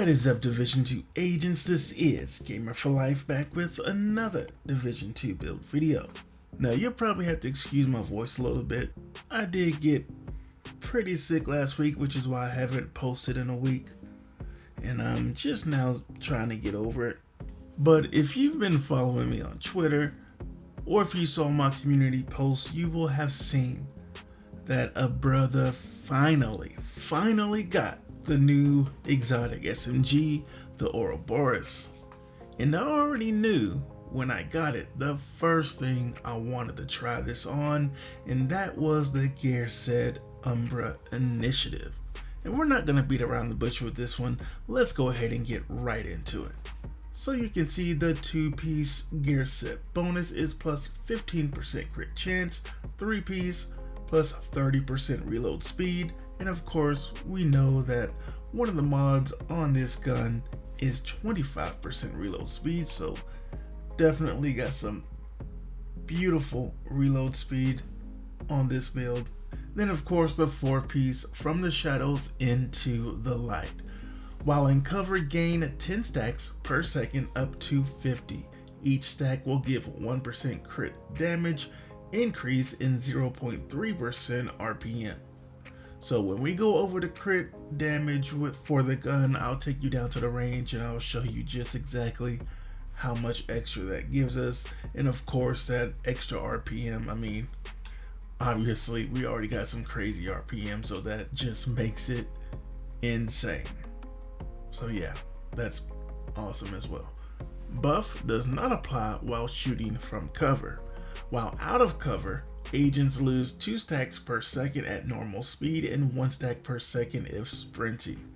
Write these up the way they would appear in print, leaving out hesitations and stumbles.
What is up, Division 2 agents? This is Gamer for Life back with another Division 2 build video. Now, you'll probably have to excuse my voice a little bit. I did get pretty sick last week, which is why I haven't posted in a week. And I'm just now trying to get over it. But if you've been following me on Twitter, or if you saw my community post, you will have seen that a brother finally got the new exotic SMG, the Ouroboros. And I already knew when I got it, the first thing I wanted to try this on, and that was the Gearset Umbra initiative. And we're not going to beat around the bush with this one. Let's go ahead and get right into it. So you can see the 2-piece Gearset bonus is plus 15% crit chance, 3-piece plus 30% reload speed, and of course we know that one of the mods on this gun is 25% reload speed, so definitely got some beautiful reload speed on this build. Then of course the 4-piece from the shadows into the light. While in cover, gain 10 stacks per second up to 50. Each stack will give 1% crit damage increase in 0.3% RPM. So when we go over the crit damage for the gun, I'll take you down to the range and I'll show you just exactly how much extra that gives us. And of course that extra RPM, I mean, obviously we already got some crazy RPM, so that just makes it insane. So yeah, that's awesome as well. Buff does not apply while shooting from cover. While out of cover, agents lose 2 stacks per second at normal speed and 1 stack per second if sprinting.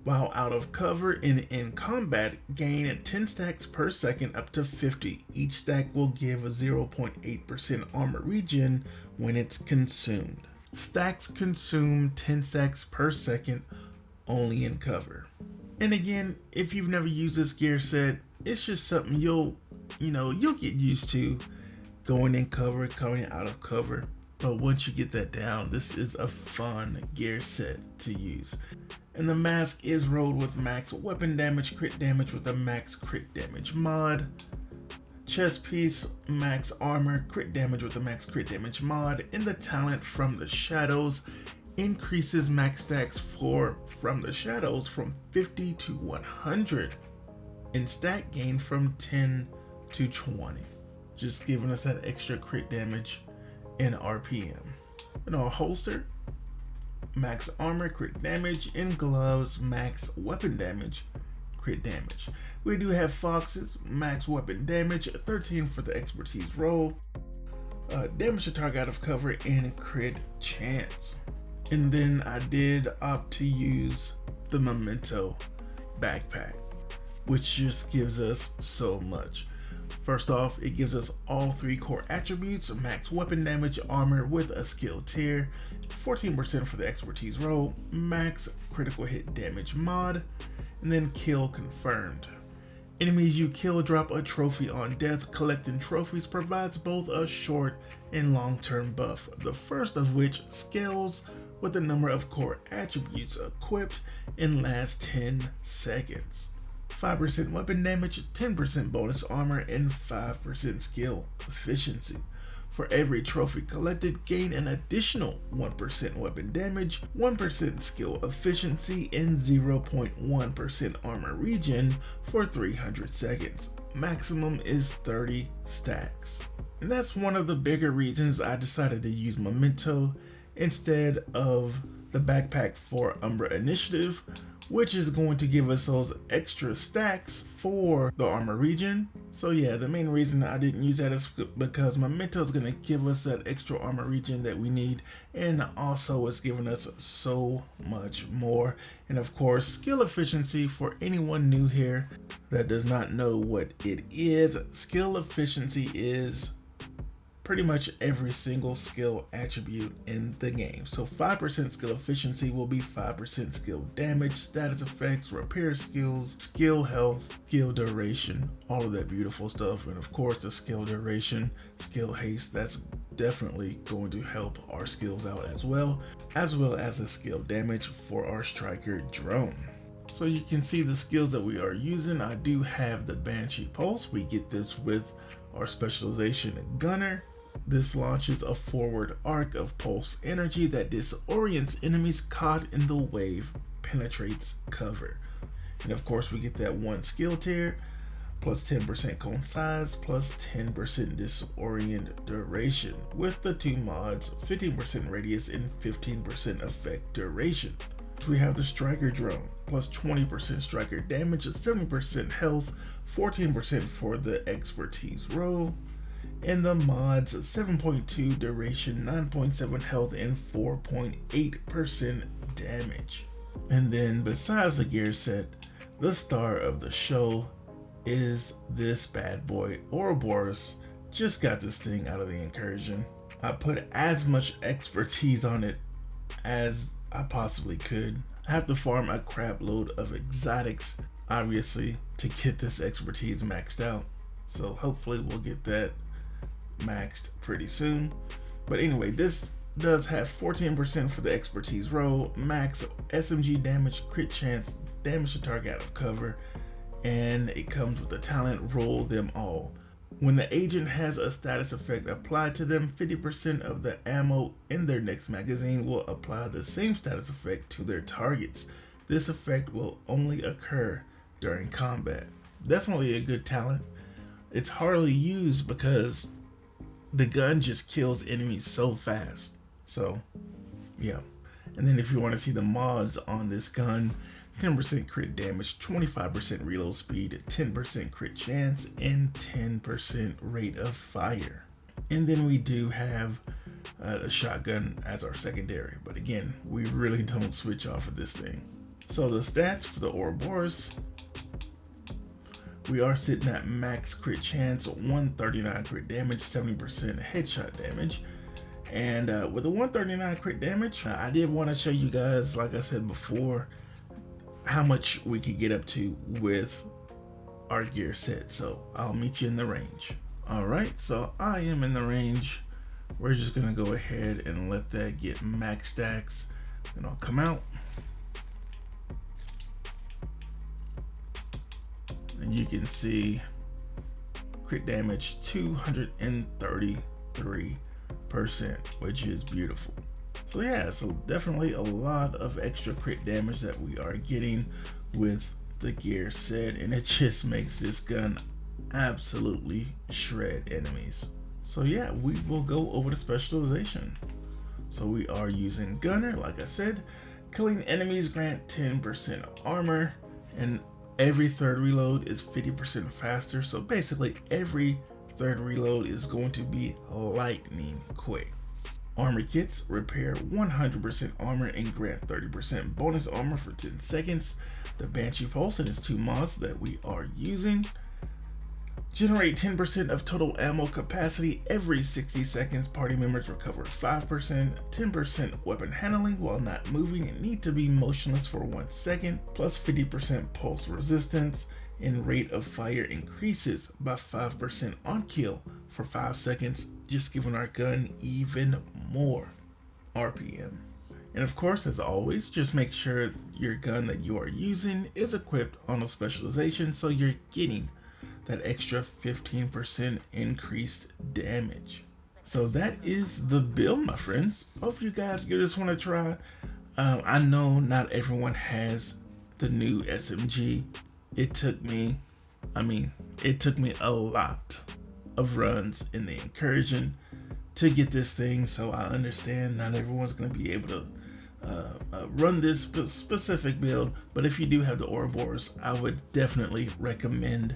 While out of cover and in combat, gain 10 stacks per second up to 50. Each stack will give a 0.8% armor regen when it's consumed. Stacks consume 10 stacks per second only in cover. And again, if you've never used this gear set, it's just something you'll get used to, going in cover, coming out of cover. But once you get that down, this is a fun gear set to use. And the mask is rolled with max weapon damage, crit damage with a max crit damage mod. Chest piece, max armor, crit damage with a max crit damage mod. And the talent from the shadows increases max stacks from the shadows from 50 to 100. And stack gain from 10 to 20. Just giving us that extra crit damage in RPM. Then our holster, max armor, crit damage, and gloves, max weapon damage, crit damage. We do have foxes, max weapon damage, 13 for the expertise roll, damage to target out of cover, and crit chance. And then I did opt to use the memento backpack, which just gives us so much. First off, it gives us all 3 core attributes, max weapon damage, armor with a skill tier, 14% for the expertise roll, max critical hit damage mod, and then kill confirmed. Enemies you kill drop a trophy on death. Collecting trophies provides both a short and long-term buff, the first of which scales with the number of core attributes equipped and lasts 10 seconds. 5% weapon damage, 10% bonus armor, and 5% skill efficiency. For every trophy collected, gain an additional 1% weapon damage, 1% skill efficiency, and 0.1% armor regen for 300 seconds. Maximum is 30 stacks. And that's one of the bigger reasons I decided to use memento instead of the backpack for Umbra initiative, which is going to give us those extra stacks for the armor regen. So yeah, the main reason I didn't use that is because memento is going to give us that extra armor regen that we need, and also it's giving us so much more. And of course, skill efficiency. For anyone new here that does not know what it is, skill efficiency is pretty much every single skill attribute in the game. So 5% skill efficiency will be 5% skill damage, status effects, repair skills, skill health, skill duration, all of that beautiful stuff. And of course the skill duration, skill haste, that's definitely going to help our skills out as well as the skill damage for our striker drone. So you can see the skills that we are using. I do have the Banshee Pulse. We get this with our specialization Gunner. This launches a forward arc of pulse energy that disorients enemies caught in the wave, penetrates cover. And of course we get that one skill tier, plus 10% cone size, plus 10% disorient duration, with the two mods, 15% radius and 15% effect duration. We have the Striker Drone, plus 20% striker damage, 70% health, 14% for the expertise roll, and the mods 7.2 duration, 9.7 health, and 4.8% damage. And then besides the gear set, the star of the show is this bad boy, Ouroboros. Just got this thing out of the incursion. I put as much expertise on it as I possibly could. I have to farm a crap load of exotics, obviously, to get this expertise maxed out. So hopefully we'll get that maxed pretty soon. But anyway, this does have 14% for the expertise roll, max SMG damage, crit chance, damage to target out of cover, and it comes with the talent roll them all. When the agent has a status effect applied to them, 50% of the ammo in their next magazine will apply the same status effect to their targets. This effect will only occur during combat. Definitely a good talent. It's hardly used because the gun just kills enemies so fast. So, yeah. And then if you want to see the mods on this gun, 10% crit damage, 25% reload speed, 10% crit chance, and 10% rate of fire. And then we do have a shotgun as our secondary, but again, we really don't switch off of this thing. So the stats for the Ouroboros, we are sitting at max crit chance, 139 crit damage, 70% headshot damage. And with the 139 crit damage, I did want to show you guys, like I said before, how much we could get up to with our gear set. So I'll meet you in the range. All right, so I am in the range. We're just gonna go ahead and let that get max stacks, then I'll come out. And you can see crit damage 233%, which is beautiful. So yeah, so definitely a lot of extra crit damage that we are getting with the gear set, and it just makes this gun absolutely shred enemies. So yeah, we will go over the specialization. So we are using Gunner, like I said. Killing enemies grant 10% armor, and every third reload is 50% faster. So basically every third reload is going to be lightning quick. Armor kits repair 100% armor and grant 30% bonus armor for 10 seconds. The Banshee Pulse and its two mods that we are using generate 10% of total ammo capacity every 60 seconds. Party members recover 5%, 10% weapon handling while not moving and need to be motionless for 1 second, plus 50% pulse resistance, and rate of fire increases by 5% on kill for 5 seconds, just giving our gun even more RPM. And of course, as always, just make sure your gun that you are using is equipped on a specialization so you're getting that extra 15% increased damage. So that is the build, my friends. Hope you guys give this one a try. I know not everyone has the new SMG. It took me a lot of runs in the incursion to get this thing, so I understand not everyone's going to be able to run this specific build, but if you do have the Ouroboros, I would definitely recommend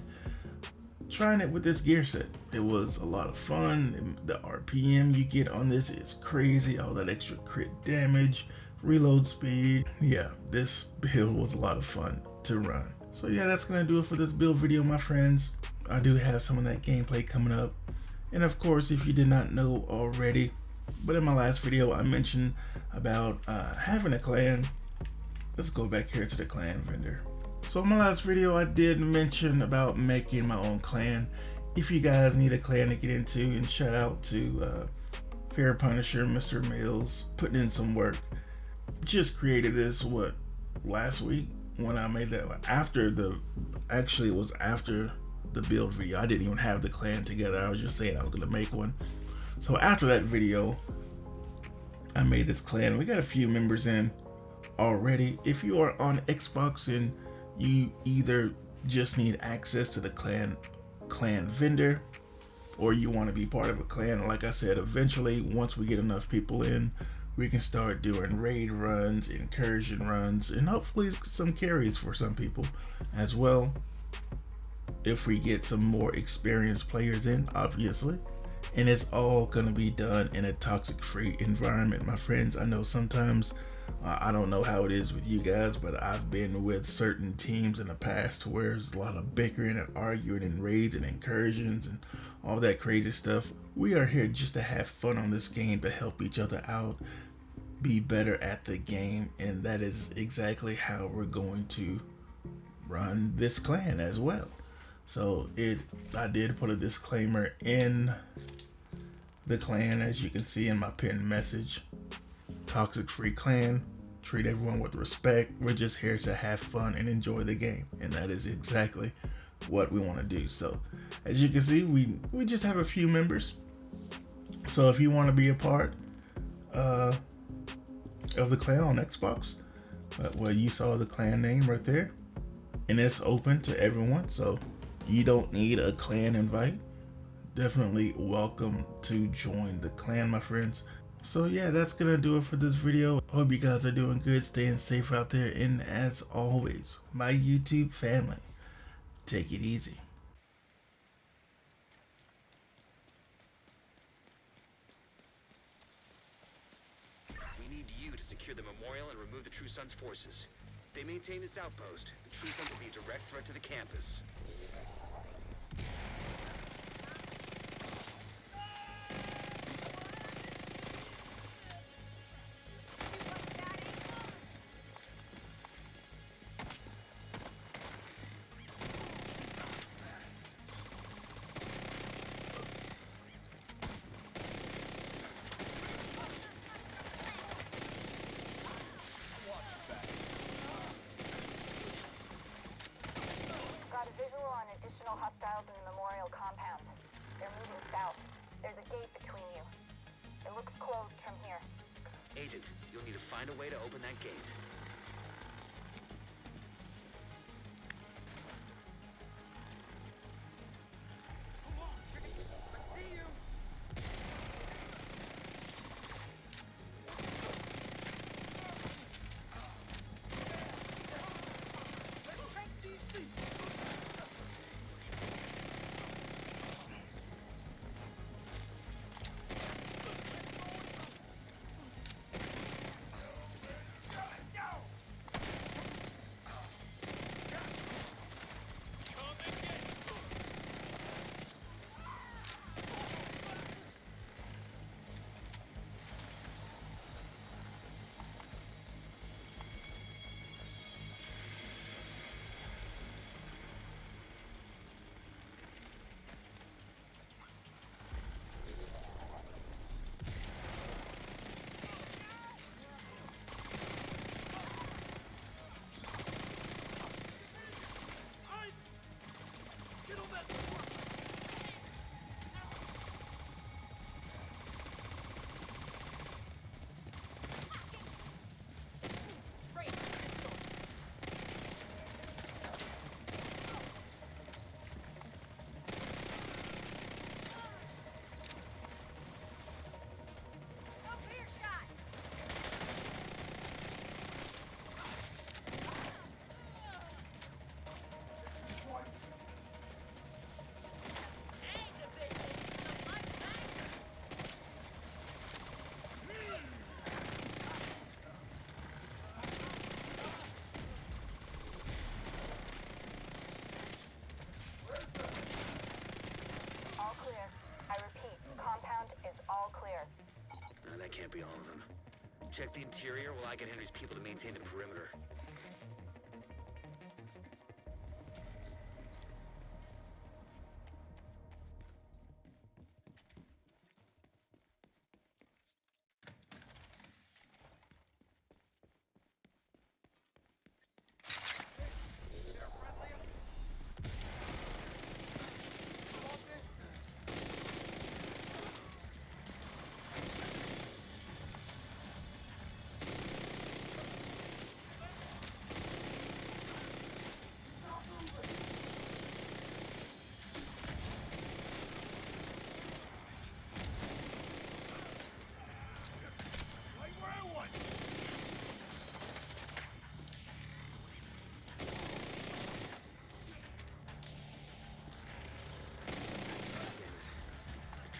trying it with this gear set. It was a lot of fun. The RPM you get on this is crazy. All that extra crit damage, reload speed. Yeah, this build was a lot of fun to run. So yeah, that's gonna do it for this build video, my friends. I do have some of that gameplay coming up. And of course, if you did not know already, but in my last video I mentioned about having a clan. Let's go back here to the clan vendor. So in my last video I did mention about making my own clan. If you guys need a clan to get into, and shout out to Fair Punisher, Mr. Mills, putting in some work. Just created this last week, when I made that, after the, actually it was after the build video. I didn't even have the clan together. I was just saying I was gonna make one. So after that video, I made this clan. We got a few members in already. If you are on Xbox and you either just need access to the clan vendor, or you want to be part of a clan, like I said, eventually once we get enough people in, we can start doing raid runs, incursion runs, and hopefully some carries for some people as well, if we get some more experienced players in, obviously. And it's all gonna be done in a toxic free environment, my friends. I know sometimes I don't know how it is with you guys, but I've been with certain teams in the past where there's a lot of bickering and arguing and raids and incursions and all that crazy stuff. We are here just to have fun on this game, to help each other out, be better at the game, and that is exactly how we're going to run this clan as well. So I did put a disclaimer in the clan, as you can see in my pinned message. Toxic free clan, treat everyone with respect. We're just here to have fun and enjoy the game, and that is exactly what we want to do. So as you can see, we just have a few members. So if you want to be a part of the clan on Xbox, well, you saw the clan name right there, and it's open to everyone, so you don't need a clan invite. Definitely welcome to join the clan, my friends. So yeah, that's gonna do it for this video. Hope you guys are doing good, staying safe out there, and as always, my YouTube family, take it easy. We need you to secure the memorial and remove the True Sons forces. If they maintain this outpost, the True Sons will be a direct threat to the campus. Hostiles in the memorial compound. They're moving south. There's a gate between you. It looks closed from here. Agent, you'll need to find a way to open that gate. That can't be all of them. Check the interior while I get Henry's people to maintain the perimeter.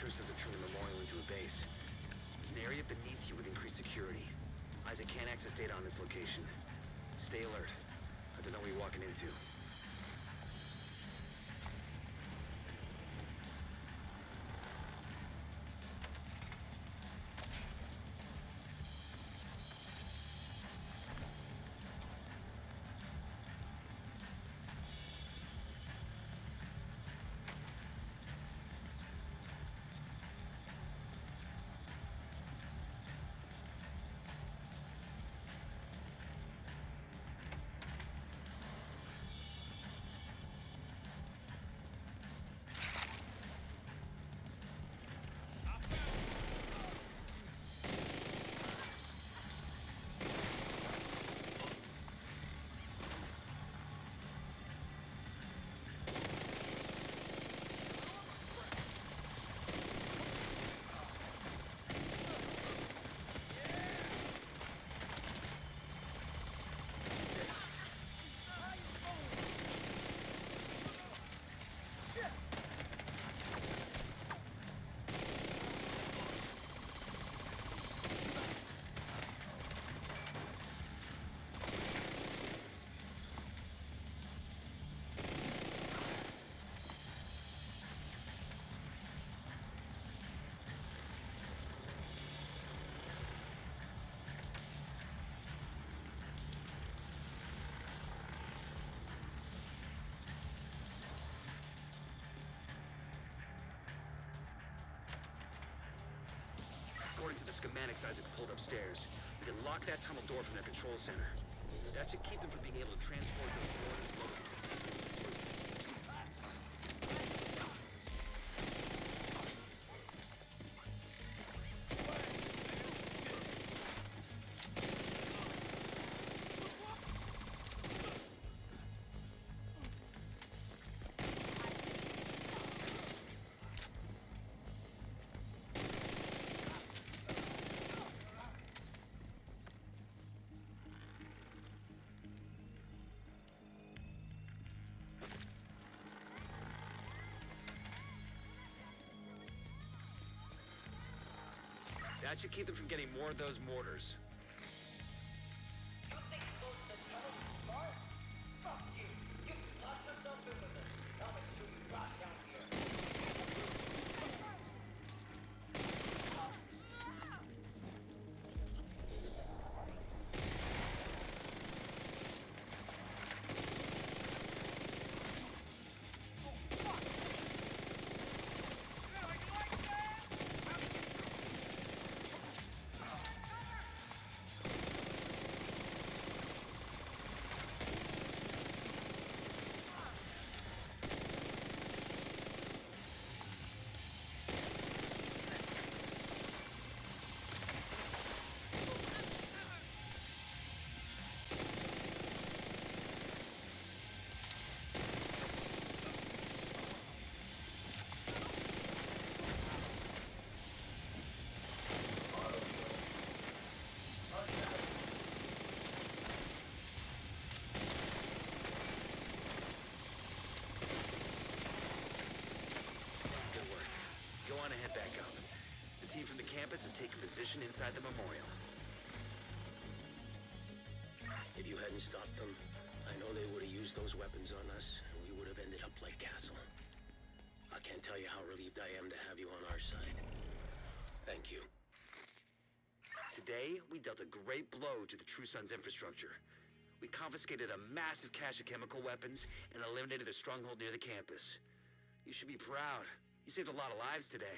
True Sons have turned the memorial into a base. There's an area beneath you with increased security. Isaac can't access data on this location. Stay alert. I don't know what you're walking into. According to the schematics Isaac pulled upstairs, we can lock that tunnel door from their control center. That should keep them from being able to transport those orders locally. That should keep them from getting more of those mortars. You think those developers smart? Fuck you! You locked yourself in with us. I'll make sure you rot down here. Go on and head back up. The team from the campus has taken position inside the memorial. If you hadn't stopped them, I know they would have used those weapons on us, and we would have ended up like Castle. I can't tell you how relieved I am to have you on our side. Thank you. Today, we dealt a great blow to the True Sons infrastructure. We confiscated a massive cache of chemical weapons and eliminated the stronghold near the campus. You should be proud. You saved a lot of lives today.